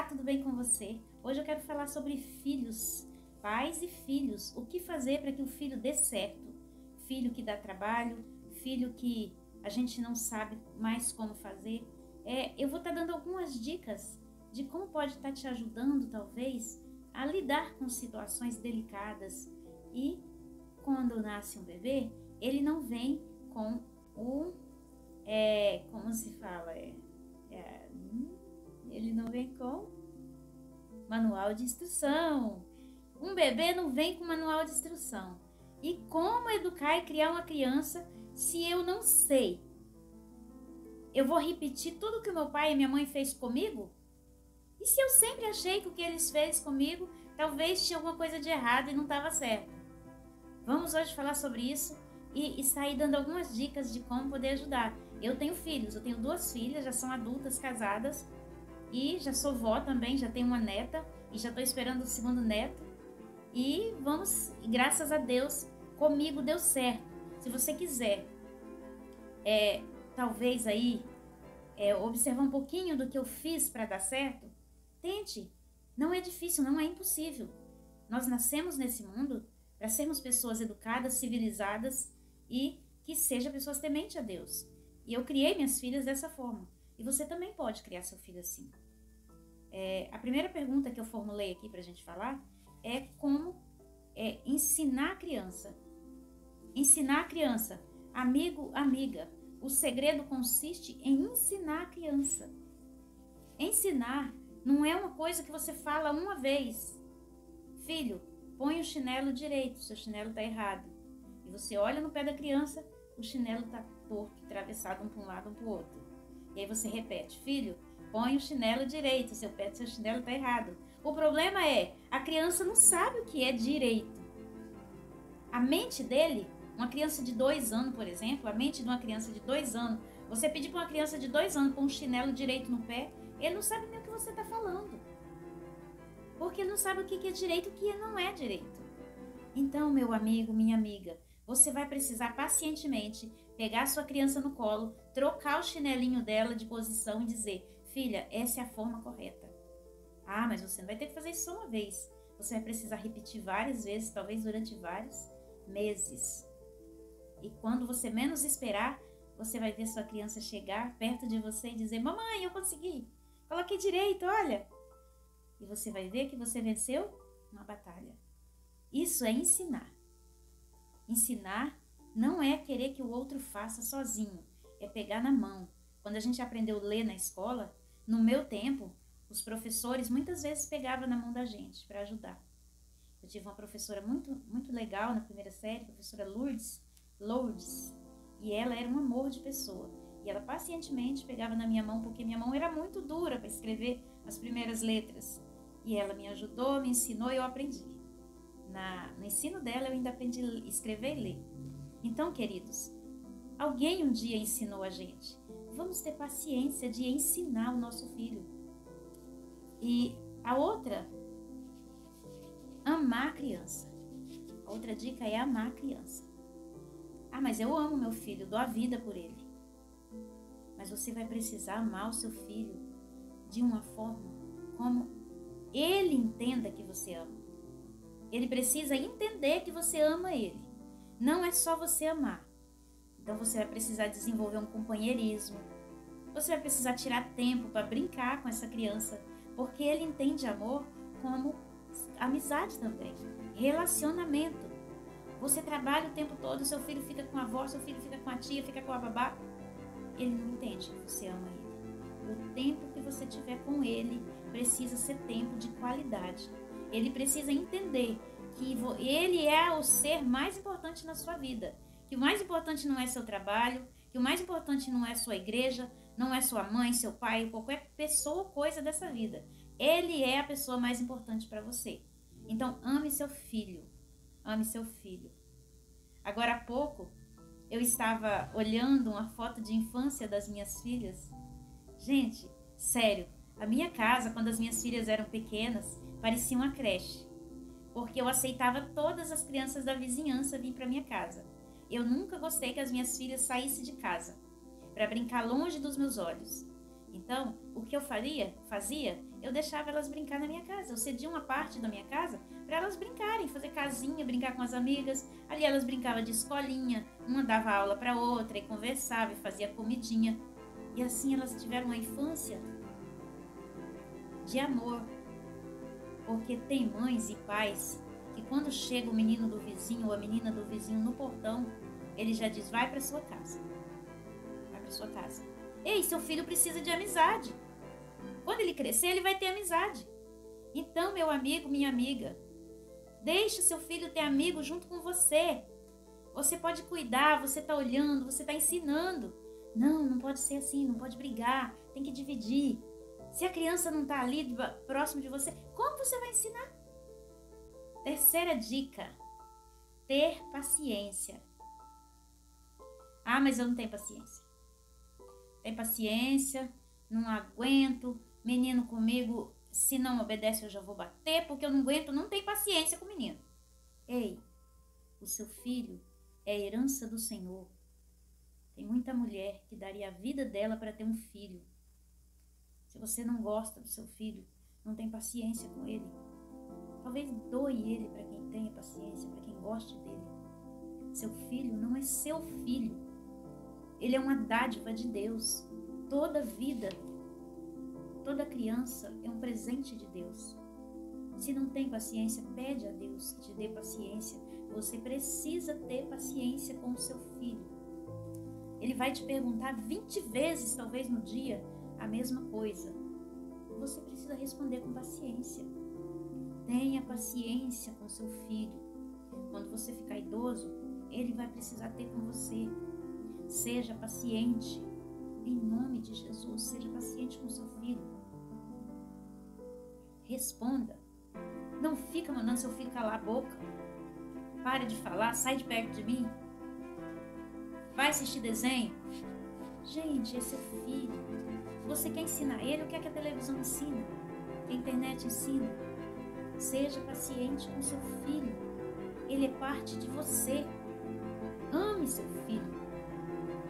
tudo bem com você? Hoje eu quero falar sobre filhos, pais e filhos. O que fazer para que o filho dê certo? Filho que dá trabalho, filho que a gente não sabe mais como fazer. Eu vou estar dando algumas dicas de como pode estar te ajudando, talvez, a lidar com situações delicadas. E quando nasce um bebê, ele não vem com como se fala? Ele não vem com manual de instrução. Um bebê não vem com manual de instrução. E como educar e criar uma criança se eu não sei? Eu vou repetir tudo que o meu pai e minha mãe fez comigo? E se eu sempre achei que o que eles fez comigo talvez tinha alguma coisa de errado e não estava certo? Vamos hoje falar sobre isso e sair dando algumas dicas de como poder ajudar. Eu tenho filhos, eu tenho 2 filhas, já são adultas, casadas, e já sou vó também, já tenho uma neta e já estou esperando o 2º neto. E graças a Deus, comigo deu certo. Se você quiser, talvez aí, observar um pouquinho do que eu fiz para dar certo, tente. Não é difícil, não é impossível. Nós nascemos nesse mundo para sermos pessoas educadas, civilizadas e que sejam pessoas tementes a Deus. E eu criei minhas filhas dessa forma. E você também pode criar seu filho assim. A primeira pergunta que eu formulei aqui para a gente falar é como ensinar a criança. Ensinar a criança, amigo, amiga. O segredo consiste em ensinar a criança. Ensinar não é uma coisa que você fala uma vez. Filho, põe o chinelo direito, seu chinelo está errado. E você olha no pé da criança, o chinelo está torto, atravessado um para um lado, um para o outro. E aí você repete, filho, põe o chinelo direito, seu chinelo está errado. O problema é, a criança não sabe o que é direito. A mente dele, uma criança de 2 anos, por exemplo, a mente de uma criança de 2 anos, você pedir para uma criança de 2 anos pôr um chinelo direito no pé, ele não sabe nem o que você está falando. Porque ele não sabe o que é direito e o que não é direito. Então, meu amigo, minha amiga, você vai precisar pacientemente pegar a sua criança no colo, trocar o chinelinho dela de posição e dizer, filha, essa é a forma correta. Ah, mas você não vai ter que fazer isso só uma vez. Você vai precisar repetir várias vezes, talvez durante vários meses. E quando você menos esperar, você vai ver sua criança chegar perto de você e dizer, mamãe, eu consegui. Coloquei direito, olha. E você vai ver que você venceu uma batalha. Isso é ensinar. Ensinar não é querer que o outro faça sozinho, é pegar na mão. Quando a gente aprendeu a ler na escola, no meu tempo, os professores muitas vezes pegavam na mão da gente para ajudar. Eu tive uma professora muito legal na primeira série, a professora Lourdes, e ela era um amor de pessoa. E ela pacientemente pegava na minha mão, porque minha mão era muito dura para escrever as primeiras letras. E ela me ajudou, me ensinou e eu aprendi. No ensino dela eu ainda aprendi a escrever e ler. Então, queridos, alguém um dia ensinou a gente. Vamos ter paciência de ensinar o nosso filho. E a outra, amar a criança. A outra dica é amar a criança. Ah, mas eu amo meu filho, dou a vida por ele. Mas você vai precisar amar o seu filho de uma forma como ele entenda que você ama. Ele precisa entender que você ama ele. Não é só você amar. Então você vai precisar desenvolver um companheirismo. Você vai precisar tirar tempo para brincar com essa criança, porque ele entende amor como amizade também, relacionamento. Você trabalha o tempo todo, seu filho fica com a avó, seu filho fica com a tia, fica com a babá. Ele não entende que você ama ele. O tempo que você tiver com ele precisa ser tempo de qualidade. Ele precisa entender que ele é o ser mais importante na sua vida. Que o mais importante não é seu trabalho, que o mais importante não é sua igreja, não é sua mãe, seu pai, qualquer pessoa ou coisa dessa vida. Ele é a pessoa mais importante para você. Então, ame seu filho. Ame seu filho. Agora há pouco, eu estava olhando uma foto de infância das minhas filhas. Gente, sério, a minha casa, quando as minhas filhas eram pequenas, parecia uma creche. Porque eu aceitava todas as crianças da vizinhança vir para minha casa. Eu nunca gostei que as minhas filhas saíssem de casa para brincar longe dos meus olhos. Então, o que eu fazia, eu deixava elas brincar na minha casa. Eu cedia uma parte da minha casa para elas brincarem, fazer casinha, brincar com as amigas. Ali elas brincavam de escolinha, uma dava aula para outra e conversava e fazia comidinha. E assim elas tiveram uma infância de amor. Porque tem mães e pais que quando chega o menino do vizinho ou a menina do vizinho no portão, ele já diz, vai para sua casa. Vai para sua casa. Ei, seu filho precisa de amizade. Quando ele crescer, ele vai ter amizade. Então, meu amigo, minha amiga, deixe seu filho ter amigo junto com você. Você pode cuidar, você está olhando, você está ensinando. Não, não pode ser assim, não pode brigar, tem que dividir. Se a criança não está ali próximo de você, como você vai ensinar? Terceira dica, ter paciência. Ah, mas eu não tenho paciência. Tem paciência, não aguento, menino comigo, se não obedece eu já vou bater, porque eu não aguento, não tem paciência com o menino. Ei, o seu filho é a herança do Senhor. Tem muita mulher que daria a vida dela para ter um filho. Se você não gosta do seu filho, não tem paciência com ele, talvez doe ele para quem tenha paciência, para quem goste dele. Seu filho não é seu filho. Ele é uma dádiva de Deus. Toda vida, toda criança é um presente de Deus. Se não tem paciência, pede a Deus que te dê paciência. Você precisa ter paciência com o seu filho. Ele vai te perguntar 20 vezes, talvez no dia, a mesma coisa. Você precisa responder com paciência. Tenha paciência com seu filho. Quando você ficar idoso, ele vai precisar ter com você. Seja paciente. Em nome de Jesus, seja paciente com seu filho. Responda. Não fica mandando seu filho calar a boca. Pare de falar, sai de perto de mim. Vai assistir desenho. Gente, esse é seu filho. Se você quer ensinar ele, o que é que a televisão ensina? Que a internet ensina? Seja paciente com seu filho. Ele é parte de você. Ame seu filho.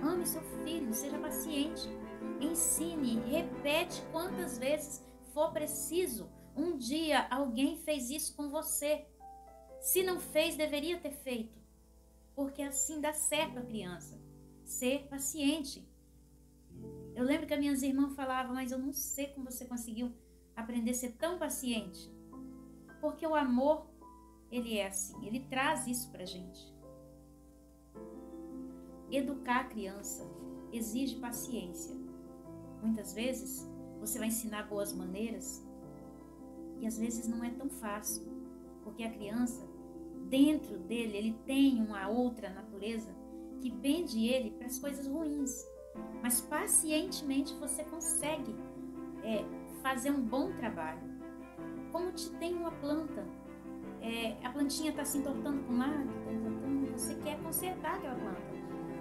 Ame seu filho, seja paciente. Ensine, repete quantas vezes for preciso. Um dia alguém fez isso com você. Se não fez, deveria ter feito. Porque assim dá certo a criança. Ser paciente. Eu lembro que as minhas irmãs falavam, mas eu não sei como você conseguiu aprender a ser tão paciente. Porque o amor, ele é assim, ele traz isso pra gente. Educar a criança exige paciência. Muitas vezes você vai ensinar boas maneiras e às vezes não é tão fácil, porque a criança, dentro dele, ele tem uma outra natureza que pende ele para as coisas ruins. Mas pacientemente você consegue fazer um bom trabalho. Como tem uma planta, a plantinha está se entortando com um lado, você quer consertar aquela planta.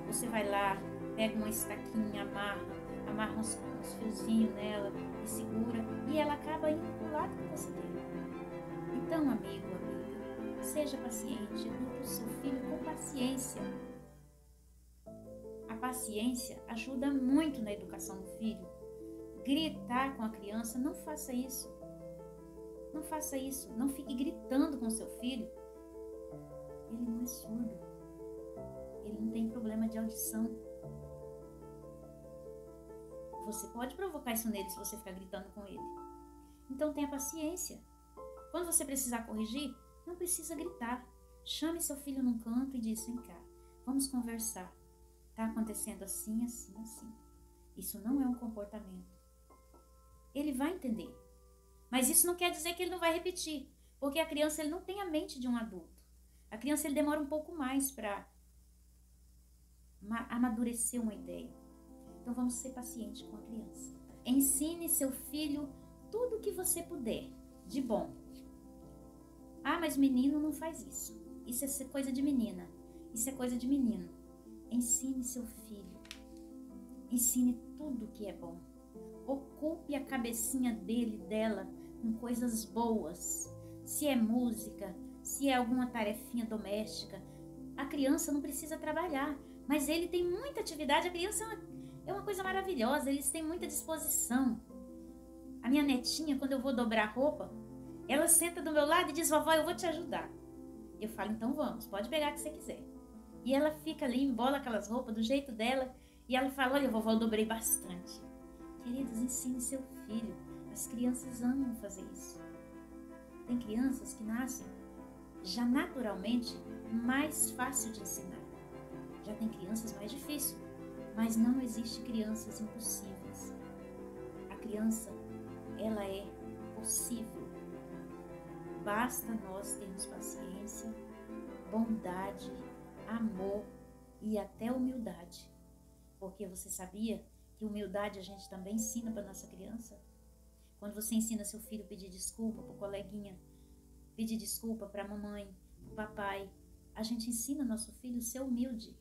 Você vai lá, pega uma estaquinha, amarra uns fiozinhos nela e segura, e ela acaba indo para o lado que você quer. Então, amigo, amiga, seja paciente, eduque o seu filho com paciência. A paciência ajuda muito na educação do filho. Gritar com a criança, não faça isso. Não faça isso, não fique gritando com seu filho. Ele não é surdo. Ele não tem problema de audição. Você pode provocar isso nele se você ficar gritando com ele. Então tenha paciência. Quando você precisar corrigir, não precisa gritar. Chame seu filho num canto e diz, vem cá, vamos conversar. Está acontecendo assim, assim, assim. Isso não é um comportamento. Ele vai entender. Mas isso não quer dizer que ele não vai repetir. Porque a criança ele não tem a mente de um adulto. A criança ele demora um pouco mais para amadurecer uma ideia. Então vamos ser pacientes com a criança. Ensine seu filho tudo o que você puder, de bom. Ah, mas menino não faz isso. Isso é coisa de menina. Isso é coisa de menino. Ensine seu filho. Ensine tudo que é bom. Ocupe a cabecinha dele, dela, com coisas boas. Se é música, se é alguma tarefinha doméstica. A criança não precisa trabalhar. Mas ele tem muita atividade, a criança É uma coisa maravilhosa, eles têm muita disposição. A minha netinha, quando eu vou dobrar roupa, ela senta do meu lado e diz, vovó, eu vou te ajudar. Eu falo, então vamos, pode pegar o que você quiser. E ela fica ali, embola aquelas roupas do jeito dela, e ela fala, olha, vovó, eu dobrei bastante. Queridos, ensine seu filho. As crianças amam fazer isso. Tem crianças que nascem já naturalmente mais fácil de ensinar. Já tem crianças mais difíceis, mas não existe crianças impossíveis. A criança, ela é possível. Basta nós termos paciência, bondade, amor e até humildade. Porque você sabia que humildade a gente também ensina para nossa criança? Quando você ensina seu filho a pedir desculpa para o coleguinha, pedir desculpa para a mamãe, para o papai, a gente ensina nosso filho a ser humilde.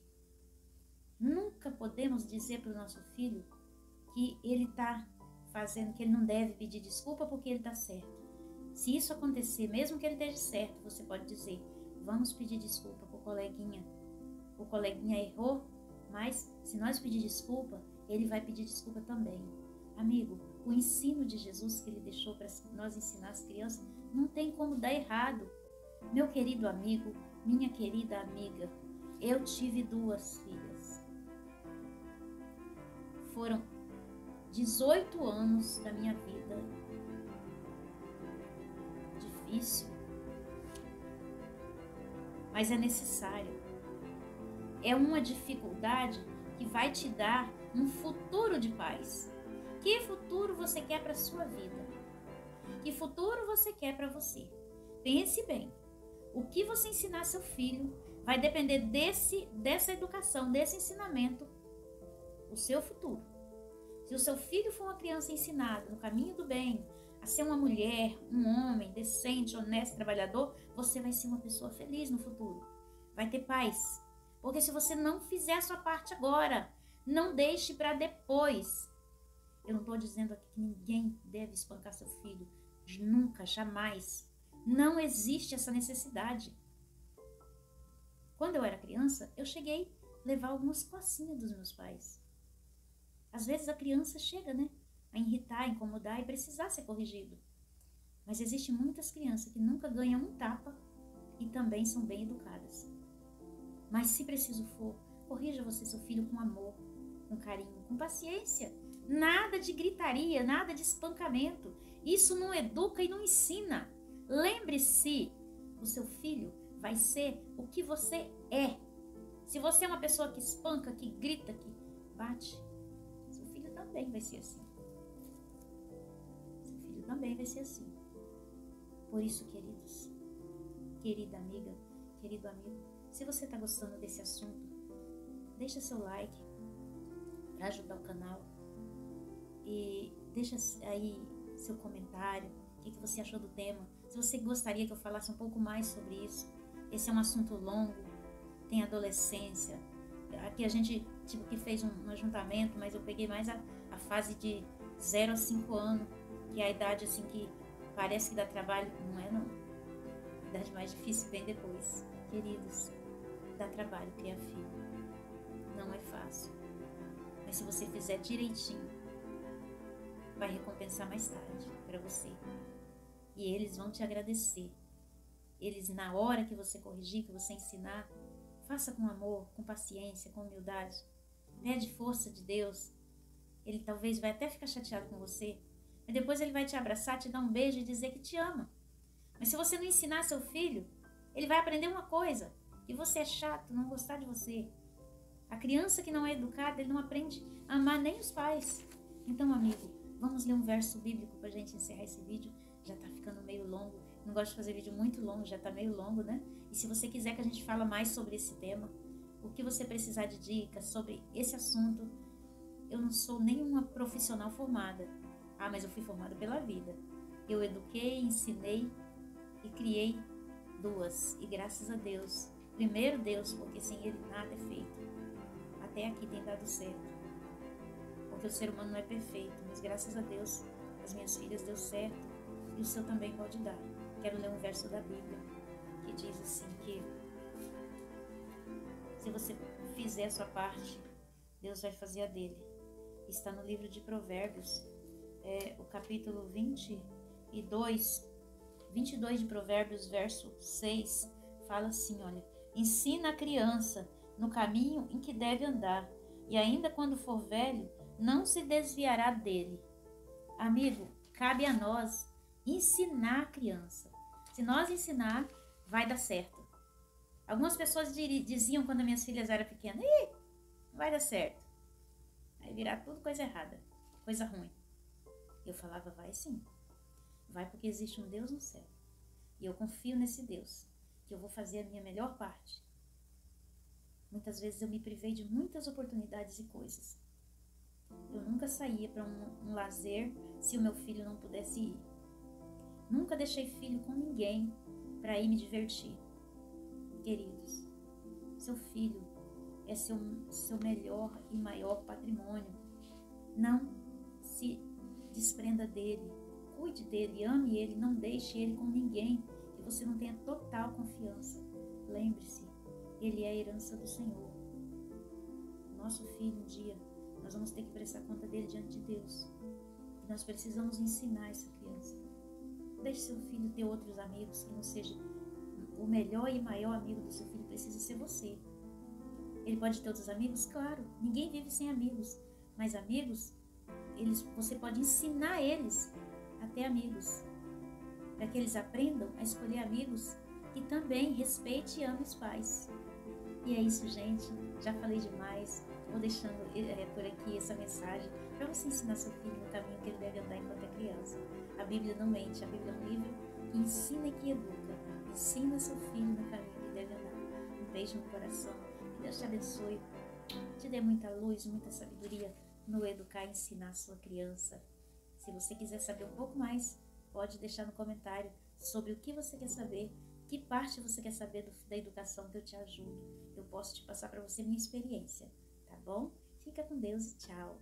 Nunca podemos dizer para o nosso filho que ele está fazendo, que ele não deve pedir desculpa porque ele está certo. Se isso acontecer, mesmo que ele esteja certo, você pode dizer, vamos pedir desculpa para o coleguinha. O coleguinha errou, mas se nós pedir desculpa, ele vai pedir desculpa também. Amigo, o ensino de Jesus que ele deixou para nós ensinar as crianças, não tem como dar errado. Meu querido amigo, minha querida amiga, eu tive 2 filhas. Foram 18 anos da minha vida difícil, mas é necessário. É uma dificuldade que vai te dar um futuro de paz. Que futuro você quer para a sua vida? Que futuro você quer para você? Pense bem. O que você ensinar seu filho vai depender dessa educação, desse ensinamento, o seu futuro. Se o seu filho for uma criança ensinada no caminho do bem, a ser uma mulher, um homem decente, honesto, trabalhador, você vai ser uma pessoa feliz no futuro. Vai ter paz. Porque se você não fizer a sua parte agora, não deixe para depois. Eu não estou dizendo aqui que ninguém deve espancar seu filho. Nunca, jamais. Não existe essa necessidade. Quando eu era criança, eu cheguei a levar algumas cocinhas dos meus pais. Às vezes a criança chega, a irritar, a incomodar e precisar ser corrigido. Mas existem muitas crianças que nunca ganham um tapa e também são bem educadas. Mas se preciso for, corrija você seu filho com amor, com carinho, com paciência. Nada de gritaria, nada de espancamento. Isso não educa e não ensina. Lembre-se, o seu filho vai ser o que você é. Se você é uma pessoa que espanca, que grita, que bate, seu filho também vai ser assim. Seu filho também vai ser assim. Por isso, queridos, querida amiga, querido amigo, se você está gostando desse assunto, deixa seu like para ajudar o canal e deixa aí seu comentário, o que você achou do tema, se você gostaria que eu falasse um pouco mais sobre isso. Esse é um assunto longo, tem adolescência, aqui a gente que fez um ajuntamento, mas eu peguei mais a fase de 0 a 5 anos, que é a idade assim que parece que dá trabalho, não é não, a idade mais difícil vem depois. Queridos, dá trabalho criar filho, não é fácil, mas se você fizer direitinho, vai recompensar mais tarde para você, e eles vão te agradecer. Eles, na hora que você corrigir, que você ensinar, faça com amor, com paciência, com humildade, pede força de Deus. Ele talvez vai até ficar chateado com você, mas depois ele vai te abraçar, te dar um beijo e dizer que te ama. Mas se você não ensinar seu filho, ele vai aprender uma coisa, que você é chato, não gostar de você. A criança que não é educada, ele não aprende a amar nem os pais. Então, amigo, vamos ler um verso bíblico para a gente encerrar esse vídeo. Já tá ficando meio longo. Não gosto de fazer vídeo muito longo, já tá meio longo, né? E se você quiser que a gente fale mais sobre esse tema, o que você precisar de dicas sobre esse assunto, eu não sou nenhuma profissional formada. Ah, mas eu fui formada pela vida. Eu eduquei, ensinei e criei 2. E graças a Deus, primeiro Deus, porque sem Ele nada é feito. Até aqui tem dado certo. Porque o ser humano não é perfeito, mas graças a Deus, as minhas filhas deu certo e o seu também pode dar. Quero ler um verso da Bíblia que diz assim que se você fizer a sua parte, Deus vai fazer a dele. Está no livro de Provérbios, o capítulo 22 de Provérbios, verso 6, fala assim, olha: ensina a criança no caminho em que deve andar, e ainda quando for velho, não se desviará dele. Amigo, cabe a nós ensinar a criança. Se nós ensinar, vai dar certo. Algumas pessoas diziam quando minhas filhas eram pequenas: ih, não vai dar certo. Vai virar tudo coisa errada, coisa ruim. Eu falava: vai sim. Vai, porque existe um Deus no céu. E eu confio nesse Deus, que eu vou fazer a minha melhor parte. Muitas vezes eu me privei de muitas oportunidades e coisas. Eu nunca saía para um lazer se o meu filho não pudesse ir. Nunca deixei filho com ninguém para ir me divertir. Queridos, seu filho é seu melhor e maior patrimônio. Não se desprenda dele, cuide dele, ame ele, não deixe ele com ninguém que você não tenha total confiança. Lembre-se, ele é a herança do Senhor. Nosso filho, um dia, nós vamos ter que prestar conta dele diante de Deus. E nós precisamos ensinar essa criança. Deixe seu filho ter outros amigos, que não seja o melhor e maior amigo do seu filho, precisa ser você. Ele pode ter outros amigos? Claro, ninguém vive sem amigos. Mas amigos, você pode ensinar eles a ter amigos, para que eles aprendam a escolher amigos que também respeite e ame os pais. E é isso, gente. Já falei demais. Vou deixando por aqui essa mensagem para você ensinar seu filho no caminho que ele deve andar enquanto é criança. A Bíblia não mente. A Bíblia é um livro que ensina e que educa. Ensina seu filho no caminho que ele deve andar. Um beijo no coração. Que Deus te abençoe. Te dê muita luz, muita sabedoria no educar e ensinar a sua criança. Se você quiser saber um pouco mais, pode deixar no comentário sobre o que você quer saber, que parte você quer saber da educação, que eu te ajudo. Eu posso te passar para você minha experiência, tá bom? Fica com Deus e tchau!